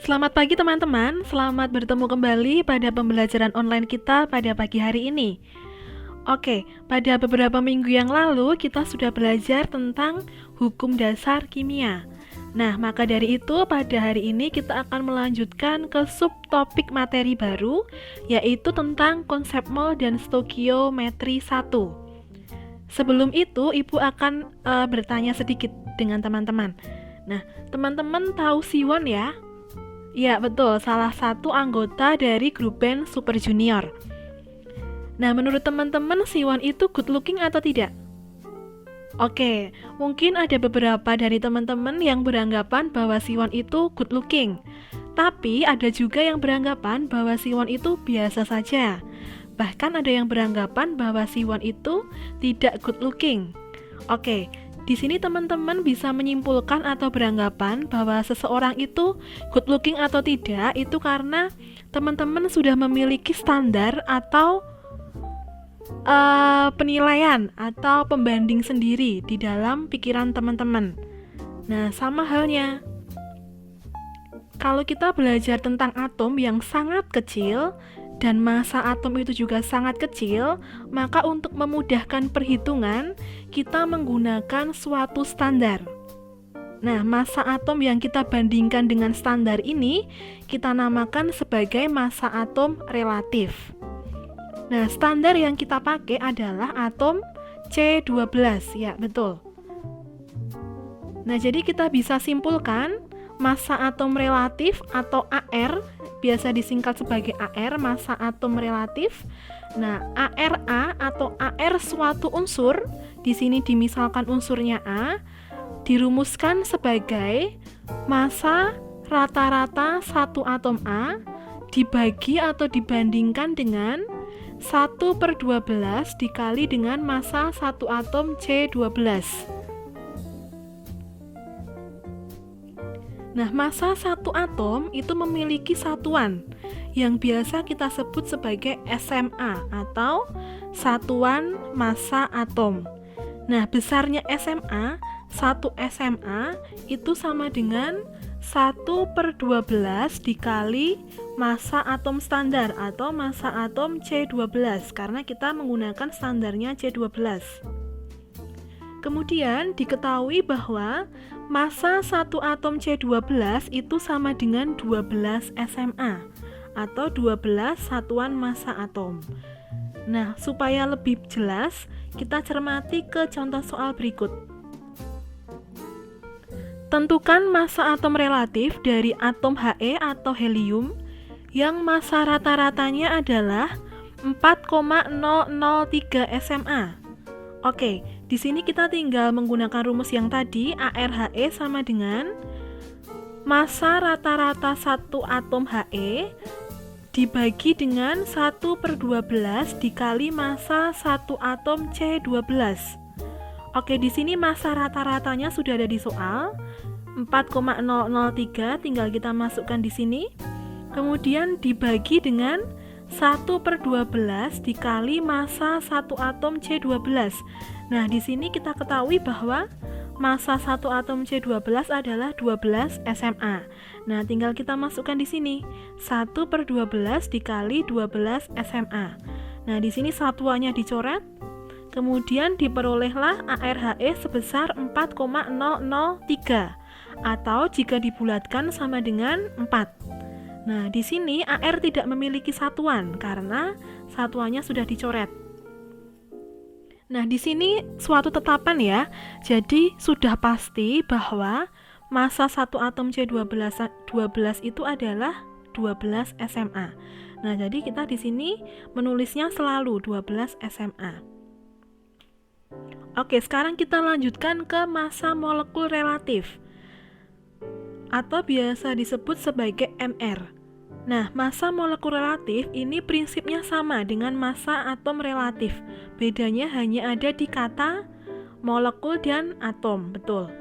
Selamat pagi teman-teman, selamat bertemu kembali pada pembelajaran online kita pada pagi hari ini. Oke, pada beberapa minggu yang lalu kita sudah belajar tentang hukum dasar kimia. Nah, maka dari itu pada hari ini kita akan melanjutkan ke subtopik materi baru, yaitu tentang konsep mol dan stokiometri 1. Sebelum itu, Ibu akan bertanya sedikit dengan teman-teman. Nah, teman-teman tahu Siwon ya? Ya, betul, salah satu anggota dari grup band Super Junior. Nah, menurut teman-teman, Siwon itu good looking atau tidak? Oke, mungkin ada beberapa dari teman-teman yang beranggapan bahwa Siwon itu good looking. Tapi ada juga yang beranggapan bahwa Siwon itu biasa saja. Bahkan ada yang beranggapan bahwa Siwon itu tidak good looking. Oke, di sini teman-teman bisa menyimpulkan atau beranggapan bahwa seseorang itu good looking atau tidak itu karena teman-teman sudah memiliki standar atau penilaian atau pembanding sendiri di dalam pikiran teman-teman. Nah, sama halnya kalau kita belajar tentang atom yang sangat kecil dan massa atom itu juga sangat kecil, maka untuk memudahkan perhitungan, kita menggunakan suatu standar. Nah, massa atom yang kita bandingkan dengan standar ini, kita namakan sebagai massa atom relatif. Nah, standar yang kita pakai adalah atom C12, ya betul. Nah, jadi kita bisa simpulkan massa atom relatif atau AR, biasa disingkat sebagai AR, massa atom relatif. Nah, ARA atau AR suatu unsur, di sini dimisalkan unsurnya A, dirumuskan sebagai massa rata-rata satu atom A dibagi atau dibandingkan dengan 1/12 dikali dengan massa satu atom C12. Nah, massa satu atom itu memiliki satuan yang biasa kita sebut sebagai SMA atau satuan massa atom. Nah, besarnya SMA, 1 SMA itu sama dengan 1/12 dikali massa atom standar atau massa atom C12 karena kita menggunakan standarnya C12. Kemudian diketahui bahwa massa satu atom C12 itu sama dengan 12 SMA atau 12 satuan massa atom. Nah, supaya lebih jelas, kita cermati ke contoh soal berikut. Tentukan massa atom relatif dari atom He atau helium yang massa rata-ratanya adalah 4,003 SMA. Oke, di sini kita tinggal menggunakan rumus yang tadi, ARHE sama dengan massa rata-rata satu atom He dibagi dengan 1/12 dikali massa satu atom C12. Oke, di sini massa rata-ratanya sudah ada di soal, 4,003, tinggal kita masukkan di sini. Kemudian dibagi dengan 1/12 dikali massa satu atom C12. Nah, di sini kita ketahui bahwa massa satu atom C12 adalah 12 SMA. Nah, tinggal kita masukkan di sini 1/12 dikali 12 SMA. Nah, di sini satuannya dicoret. Kemudian diperolehlah ARHE sebesar 4,003 atau jika dibulatkan sama dengan 4. Nah, di sini AR tidak memiliki satuan karena satuannya sudah dicoret. Nah, di sini suatu tetapan ya. Jadi sudah pasti bahwa massa satu atom C12 itu adalah 12 SMA. Nah, jadi kita di sini menulisnya selalu 12 SMA. Oke, sekarang kita lanjutkan ke massa molekul relatif atau biasa disebut sebagai MR. Nah, massa molekul relatif ini prinsipnya sama dengan massa atom relatif. Bedanya hanya ada di kata molekul dan atom, betul.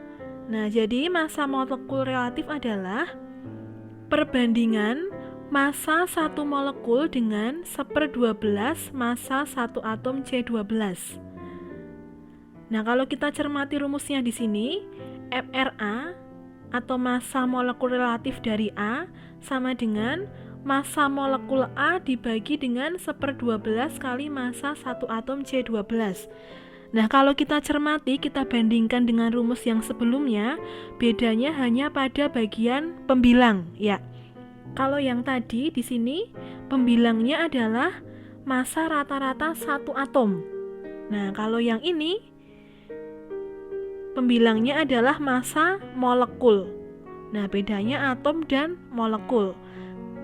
Nah, jadi massa molekul relatif adalah perbandingan massa satu molekul dengan 1/12 massa satu atom C12. Nah, kalau kita cermati rumusnya di sini, MRA atau massa molekul relatif dari A sama dengan massa molekul A dibagi dengan 1/12 kali massa satu atom C12. Nah, kalau kita cermati, kita bandingkan dengan rumus yang sebelumnya, bedanya hanya pada bagian pembilang, ya. Kalau yang tadi di sini pembilangnya adalah massa rata-rata satu atom. Nah, kalau yang ini pembilangnya adalah massa molekul. Nah, bedanya atom dan molekul.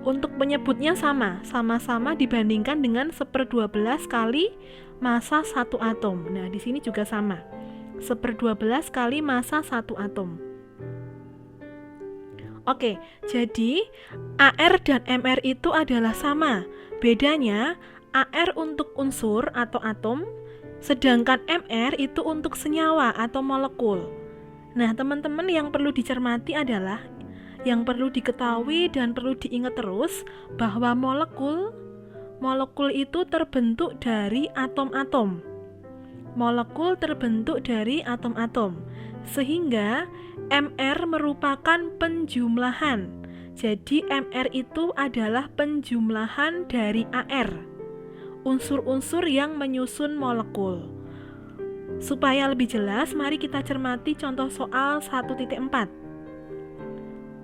Untuk menyebutnya sama-sama dibandingkan dengan 1/12 kali massa satu atom. Nah, di sini juga sama. 1/12 kali massa satu atom. Oke, jadi AR dan MR itu adalah sama. Bedanya AR untuk unsur atau atom, sedangkan MR itu untuk senyawa atau molekul. Nah, teman-teman, yang perlu dicermati adalah, yang perlu diketahui dan perlu diingat terus bahwa molekul itu terbentuk dari atom-atom. Molekul terbentuk dari atom-atom. Sehingga MR merupakan penjumlahan. Jadi MR itu adalah penjumlahan dari AR. Unsur-unsur yang menyusun molekul. Supaya lebih jelas, mari kita cermati contoh soal 1.4.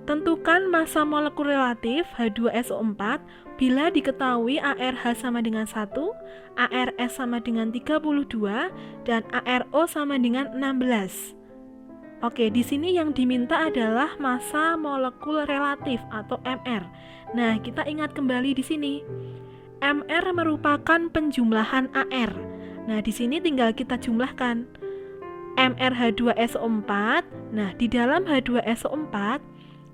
Tentukan massa molekul relatif H2SO4 bila diketahui ARH sama dengan 1, ARS sama dengan 32, dan ARO sama dengan 16. Oke, di sini yang diminta adalah massa molekul relatif atau MR. Nah, kita ingat kembali di sini. MR merupakan penjumlahan AR. Nah, di sini tinggal kita jumlahkan. MrH2SO4. Nah, di dalam H2SO4,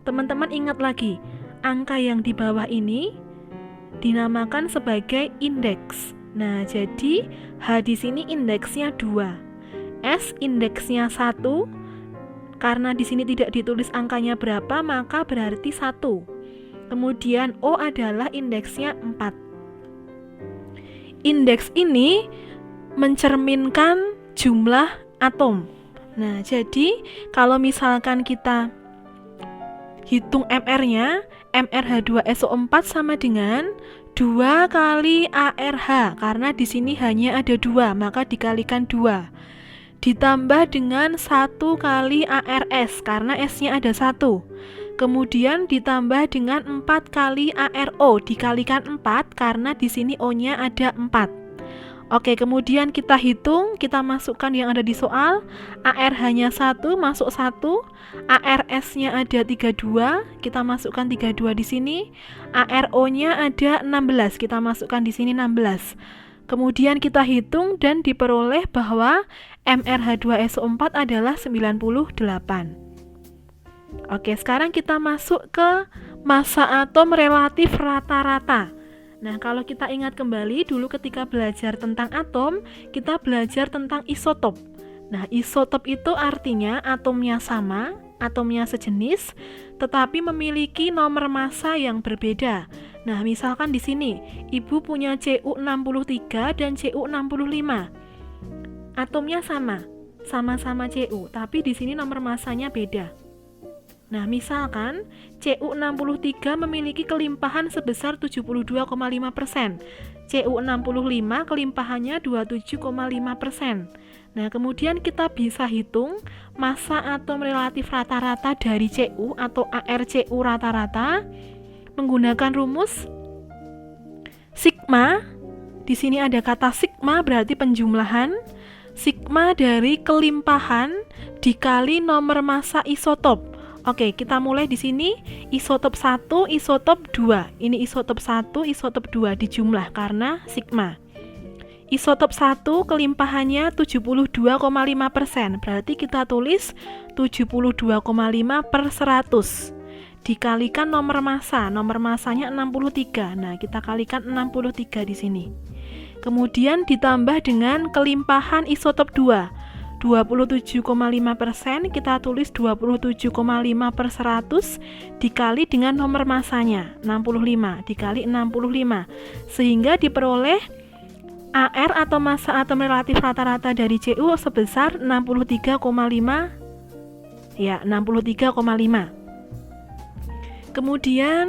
teman-teman ingat lagi, angka yang di bawah ini dinamakan sebagai indeks. Nah, jadi H di sini indeksnya 2, S indeksnya 1. Karena di sini tidak ditulis angkanya berapa, maka berarti 1. Kemudian O adalah indeksnya 4. Indeks ini mencerminkan jumlah atom. Nah, jadi kalau misalkan kita hitung MR-nya, MrH2SO4 sama dengan 2 kali ARH, karena di sini hanya ada 2, maka dikalikan 2. Ditambah dengan 1 kali ARS, karena S-nya ada 1. Kemudian ditambah dengan 4 kali ARO, dikalikan 4, karena di sini O-nya ada 4. Oke, kemudian kita hitung, kita masukkan yang ada di soal. ARH-nya 1, masuk 1. ARS-nya ada 32, kita masukkan 32 di sini. ARO-nya ada 16, kita masukkan di sini 16. Kemudian kita hitung dan diperoleh bahwa MrH2SO4 adalah 98. Oke, sekarang kita masuk ke massa atom relatif rata-rata. Nah, kalau kita ingat kembali dulu ketika belajar tentang atom, kita belajar tentang isotop. Nah, isotop itu artinya atomnya sama, atomnya sejenis, tetapi memiliki nomor massa yang berbeda. Nah, misalkan di sini, Ibu punya Cu63 dan Cu65. Atomnya sama-sama Cu, tapi di sini nomor massanya beda. Nah, misalkan Cu63 memiliki kelimpahan sebesar 72,5%. Cu65 kelimpahannya 27,5%. Nah, kemudian kita bisa hitung massa atom relatif rata-rata dari Cu atau ArCu rata-rata menggunakan rumus sigma. Di sini ada kata sigma berarti penjumlahan. Sigma dari kelimpahan dikali nomor massa isotop. Oke, kita mulai di sini. Isotop 1, isotop 2. Ini isotop 1, isotop 2 dijumlah karena sigma. Isotop 1 kelimpahannya 72,5%. Berarti kita tulis 72,5 per 100. Dikalikan nomor massa. Nomor massanya 63. Nah, kita kalikan 63 di sini. Kemudian ditambah dengan kelimpahan isotop 2. 27,5%, kita tulis 27,5 per 100 dikali dengan nomor massanya 65 dikali 65, sehingga diperoleh AR atau massa atom relatif rata-rata dari Cu sebesar 63,5 ya 63,5. Kemudian